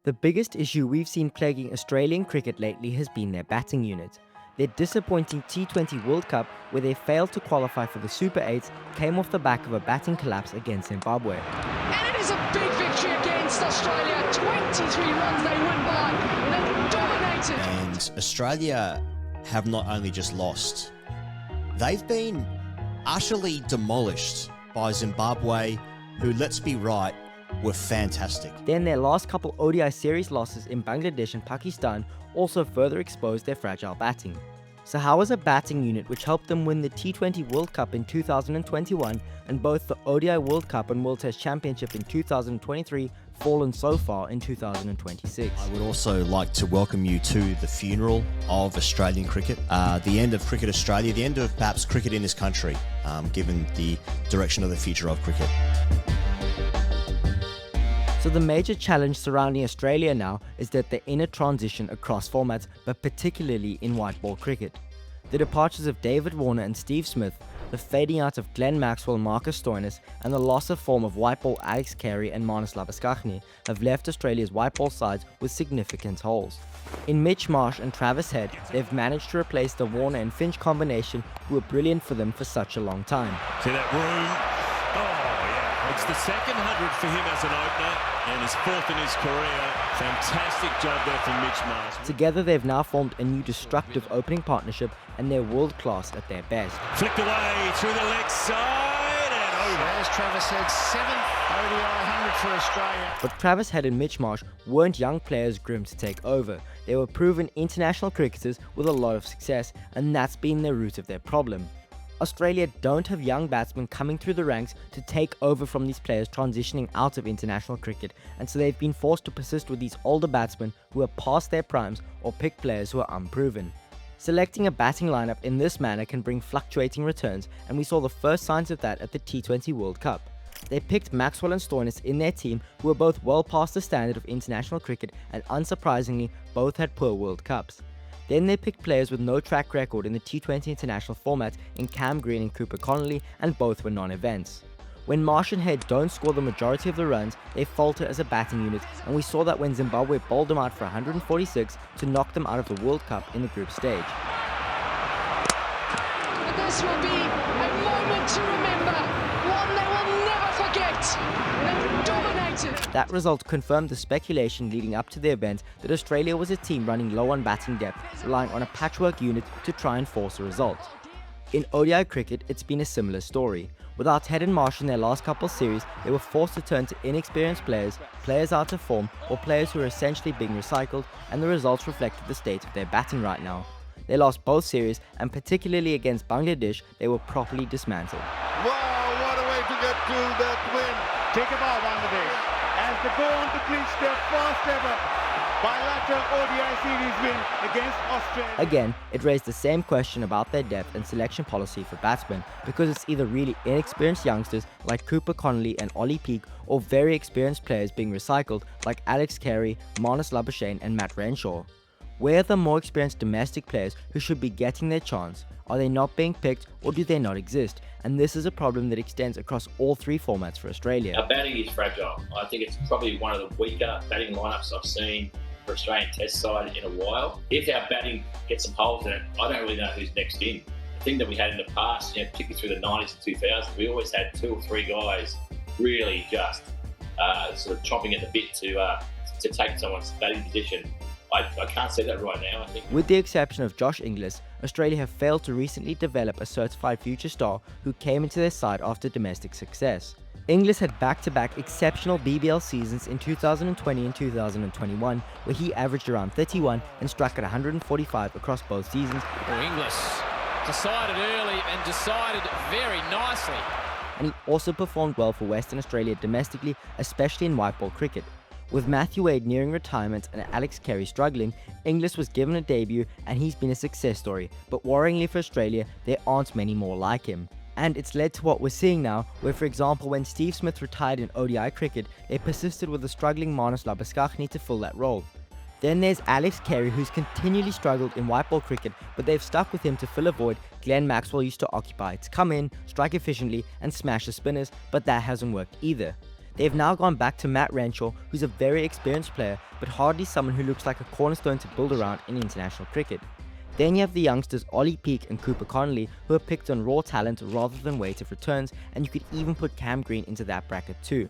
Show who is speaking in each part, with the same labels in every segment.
Speaker 1: The biggest issue we've seen plaguing Australian cricket lately has been their batting unit. Their disappointing T20 World Cup, where they failed to qualify for the Super 8s, came off the back of a batting collapse against Zimbabwe.
Speaker 2: And it is a big victory against Australia. 23 runs they win by. They've dominated.
Speaker 3: And Australia have not only just lost, they've been utterly demolished by Zimbabwe, who, let's be right, were fantastic.
Speaker 1: Then their last couple ODI series losses in Bangladesh and Pakistan also further exposed their fragile batting. So how has a batting unit which helped them win the T20 World Cup in 2021 and both the ODI World Cup and World Test Championship in 2023 fallen so far in 2026?
Speaker 3: I would also like to welcome you to the funeral of Australian cricket, the end of Cricket Australia, the end of perhaps cricket in this country, given the direction of the future of cricket.
Speaker 1: So the major challenge surrounding Australia now is that they're in a transition across formats, but particularly in white ball cricket. The departures of David Warner and Steve Smith, the fading out of Glenn Maxwell and Marcus Stoinis, and the loss of form of white ball Alex Carey and Marnus Labuschagne have left Australia's white ball sides with significant holes. In Mitch Marsh and Travis Head, they've managed to replace the Warner and Finch combination, who were brilliant for them for such a long time.
Speaker 4: See that room? It's the second 100 for him as an opener and his fourth in his career. Fantastic job there from Mitch Marsh.
Speaker 1: Together they've now formed a new destructive opening partnership and they're world class at their best.
Speaker 4: Flicked away through the leg side and over.
Speaker 5: There's Travis Head's 7th ODI 100 for Australia.
Speaker 1: But Travis Head and Mitch Marsh weren't young players groomed to take over. They were proven international cricketers with a lot of success, and that's been the root of their problem. Australia don't have young batsmen coming through the ranks to take over from these players transitioning out of international cricket, and so they've been forced to persist with these older batsmen who are past their primes or pick players who are unproven. Selecting a batting lineup in this manner can bring fluctuating returns, and we saw the first signs of that at the T20 World Cup. They picked Maxwell and Stoinis in their team, who were both well past the standard of international cricket, and unsurprisingly both had poor World Cups. Then they picked players with no track record in the T20 international format in Cam Green and Cooper Connolly, and both were non-events. When Marsh and Head don't score the majority of the runs, they falter as a batting unit, and we saw that when Zimbabwe bowled them out for 146 to knock them out of the World Cup in the group stage.
Speaker 2: And this will be a moment to remember, one they will never forget. They've dominated.
Speaker 1: That result confirmed the speculation leading up to the event that Australia was a team running low on batting depth, relying on a patchwork unit to try and force a result. In ODI cricket, it's been a similar story. Without Head and Marsh in their last couple series, they were forced to turn to inexperienced players, players out of form, or players who are essentially being recycled, and the results reflected the state of their batting right now. They lost both series, and particularly against Bangladesh, they were properly dismantled.
Speaker 6: Wow, what a way to get to that win.
Speaker 7: Take a ball, Bangladesh, as they go on to clinch their first ever bilateral ODI series win against Australia.
Speaker 1: Again, it raised the same question about their depth and selection policy for batsmen, because it's either really inexperienced youngsters like Cooper Connolly and Ollie Peake, or very experienced players being recycled like Alex Carey, Marnus Labuschagne and Matt Renshaw. Where are the more experienced domestic players who should be getting their chance? Are they not being picked, or do they not exist? And this is a problem that extends across all three formats for Australia.
Speaker 8: Our batting is fragile. I think it's probably one of the weaker batting lineups I've seen for Australian Test side in a while. If our batting gets some holes in it, I don't really know who's next in. The thing that we had in the past, particularly through the 90s and 2000s, we always had 2 or 3 guys really just sort of chomping at the bit to take someone's batting position. I can't see that right now, I think.
Speaker 1: With the exception of Josh Inglis, Australia have failed to recently develop a certified future star who came into their side after domestic success. Inglis had back-to-back exceptional BBL seasons in 2020 and 2021, where he averaged around 31 and struck at 145 across both seasons.
Speaker 5: Inglis decided early and decided very nicely.
Speaker 1: And he also performed well for Western Australia domestically, especially in white ball cricket. With Matthew Wade nearing retirement and Alex Carey struggling, Inglis was given a debut and he's been a success story, but worryingly for Australia, there aren't many more like him. And it's led to what we're seeing now, where for example when Steve Smith retired in ODI cricket, they persisted with the struggling Marnus Labuschagne to fill that role. Then there's Alex Carey, who's continually struggled in white ball cricket, but they've stuck with him to fill a void Glenn Maxwell used to occupy, to come in, strike efficiently and smash the spinners, but that hasn't worked either. They've now gone back to Matt Renshaw, who's a very experienced player, but hardly someone who looks like a cornerstone to build around in international cricket. Then you have the youngsters Ollie Peake and Cooper Connolly, who are picked on raw talent rather than weight of returns, and you could even put Cam Green into that bracket too.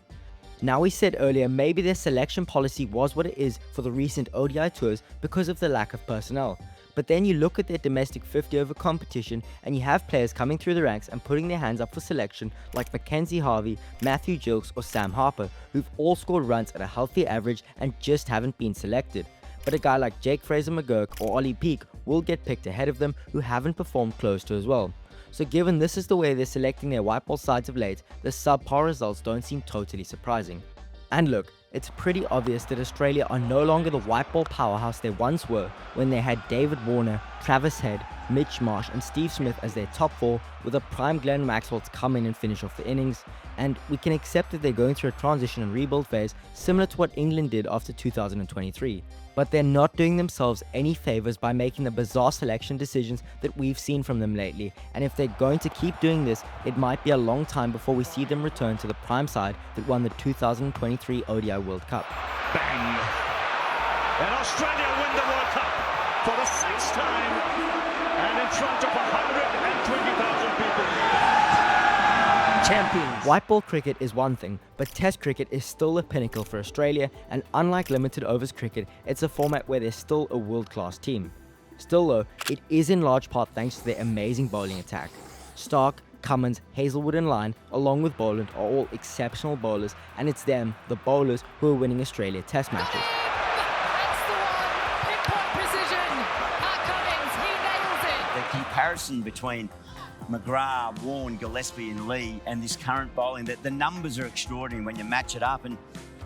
Speaker 1: Now, we said earlier maybe their selection policy was what it is for the recent ODI tours because of the lack of personnel. But then you look at their domestic 50-over competition and you have players coming through the ranks and putting their hands up for selection like Mackenzie Harvey, Matthew Gilkes or Sam Harper, who've all scored runs at a healthy average and just haven't been selected. But a guy like Jake Fraser-McGurk or Ollie Peake will get picked ahead of them, who haven't performed close to as well. So given this is the way they're selecting their white ball sides of late, the subpar results don't seem totally surprising. And look, it's pretty obvious that Australia are no longer the white ball powerhouse they once were when they had David Warner, Travis Head, Mitch Marsh and Steve Smith as their top four, with a prime Glenn Maxwell to come in and finish off the innings. And we can accept that they're going through a transition and rebuild phase similar to what England did after 2023. But they're not doing themselves any favours by making the bizarre selection decisions that we've seen from them lately, and if they're going to keep doing this, it might be a long time before we see them return to the prime side that won the 2023 ODI World Cup.
Speaker 4: Bang! And Australia win the World Cup for the 6th time and in front of 120,000 people. Champions!
Speaker 1: White ball cricket is one thing, but Test cricket is still the pinnacle for Australia, and unlike limited overs cricket, it's a format where there's still a world-class team. Still though, it is in large part thanks to their amazing bowling attack. Stark, Cummins, Hazelwood and Lyon, along with Boland, are all exceptional bowlers, and it's them, the bowlers, who are winning Australia Test matches.
Speaker 5: That's the one. Pinpoint precision. Cummins, he nails it.
Speaker 9: The comparison between McGrath, Warne, Gillespie and Lee and this current bowling, that the numbers are extraordinary when you match it up. And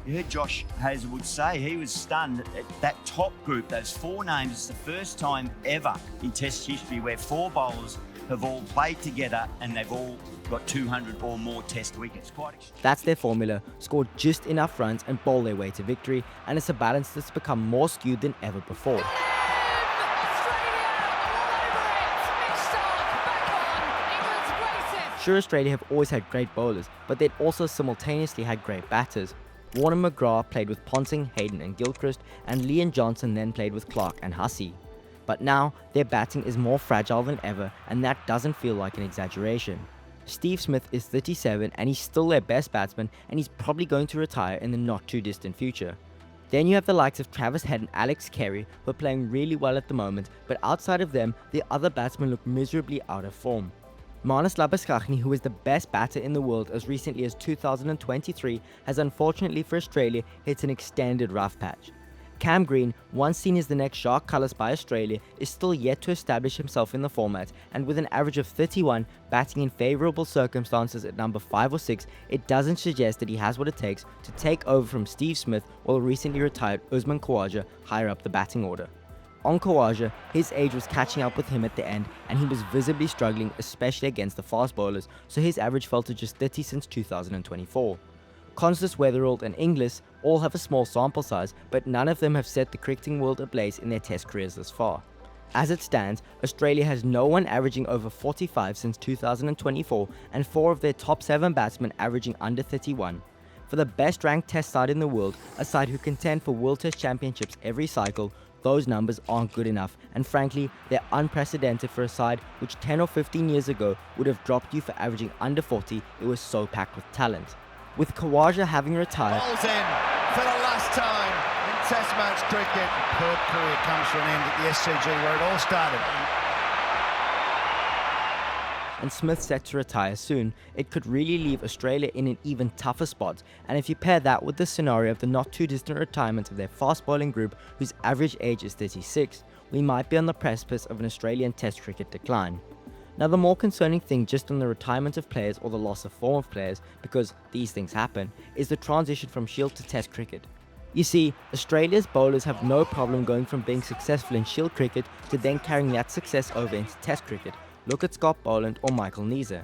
Speaker 9: you heard Josh Hazelwood say he was stunned at that top group, those four names. It's the first time ever in Test history where four bowlers have all played together and they've all got 200 or more Test wickets. Quite extraordinary.
Speaker 1: That's their formula: score just enough runs and bowl their way to victory, and it's a balance that's become more skewed than ever before. Sure, Australia have always had great bowlers, but they'd also simultaneously had great batters. Warner McGrath played with Ponting, Hayden and Gilchrist, and Leon Johnson then played with Clark and Hussey. But now, their batting is more fragile than ever, and that doesn't feel like an exaggeration. Steve Smith is 37 and he's still their best batsman, and he's probably going to retire in the not too distant future. Then you have the likes of Travis Head and Alex Carey, who are playing really well at the moment, but outside of them, the other batsmen look miserably out of form. Marnus Labuschagne, who is the best batter in the world as recently as 2023, has unfortunately for Australia hit an extended rough patch. Cam Green, once seen as the next shark colours by Australia, is still yet to establish himself in the format, and with an average of 31, batting in favourable circumstances at number 5 or 6, it doesn't suggest that he has what it takes to take over from Steve Smith or recently retired Usman Khawaja higher up the batting order. On Khawaja, his age was catching up with him at the end, and he was visibly struggling, especially against the fast bowlers, so his average fell to just 30 since 2024. Constance Weatherald and Inglis all have a small sample size, but none of them have set the cricketing world ablaze in their Test careers thus far. As it stands, Australia has no one averaging over 45 since 2024, and 4 of their top 7 batsmen averaging under 31. For the best ranked Test side in the world, a side who contend for World Test Championships every cycle, those numbers aren't good enough, and frankly, they're unprecedented for a side which 10 or 15 years ago would have dropped you for averaging under 40. It was so packed with talent. With Khawaja having retired,
Speaker 6: Ball's in for the last time in Test match cricket. Third career comes to an end at the SCG where it all started.
Speaker 1: and Smith set to retire soon, it could really leave Australia in an even tougher spot. And if you pair that with the scenario of the not too distant retirement of their fast bowling group whose average age is 36, we might be on the precipice of an Australian Test cricket decline. Now, the more concerning thing just on the retirement of players or the loss of form of players, because these things happen, is the transition from Shield to Test cricket. You see, Australia's bowlers have no problem going from being successful in Shield cricket to then carrying that success over into Test cricket. Look at Scott Boland or Michael Neser.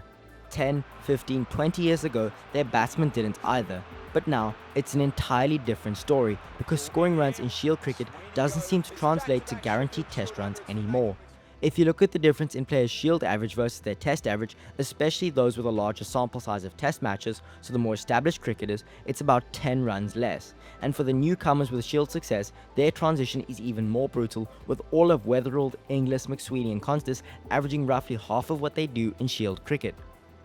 Speaker 1: 10, 15, 20 years ago, their batsmen didn't either. But now, it's an entirely different story, because scoring runs in Shield cricket doesn't seem to translate to guaranteed Test runs anymore. If you look at the difference in players' Shield average versus their Test average, especially those with a larger sample size of Test matches, so the more established cricketers, it's about 10 runs less. And for the newcomers with Shield success, their transition is even more brutal, with all of Weatherald, Inglis, McSweeney and Constas averaging roughly half of what they do in Shield cricket.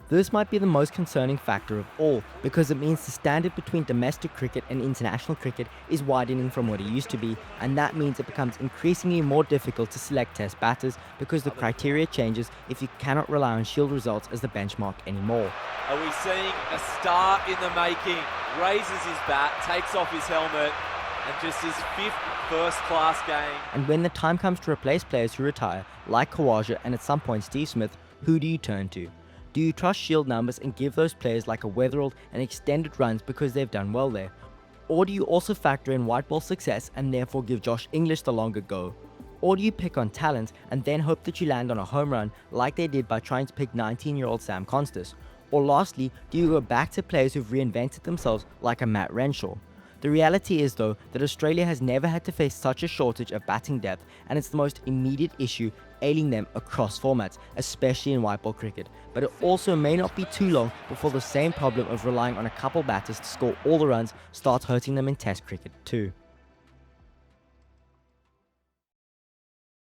Speaker 1: This might be the most concerning factor of all, because it means the standard between domestic cricket and international cricket is widening from what it used to be, and that means it becomes increasingly more difficult to select Test batters because the criteria changes if you cannot rely on Shield results as the benchmark anymore.
Speaker 10: Are we seeing a star in the making? Raises his bat, takes off his helmet, and just his 5th first-class game.
Speaker 1: And when the time comes to replace players who retire, like Khawaja and at some point Steve Smith, who do you turn to? Do you trust Shield numbers and give those players like a Weatherald an extended runs because they've done well there? Or do you also factor in white ball success and therefore give Josh Inglis the longer go? Or do you pick on talent and then hope that you land on a home run like they did by trying to pick 19-year-old Sam Constas? Or lastly, do you go back to players who've reinvented themselves like a Matt Renshaw? The reality is though that Australia has never had to face such a shortage of batting depth, and it's the most immediate issue ailing them across formats, especially in white ball cricket. But it also may not be too long before the same problem of relying on a couple batters to score all the runs starts hurting them in Test cricket too.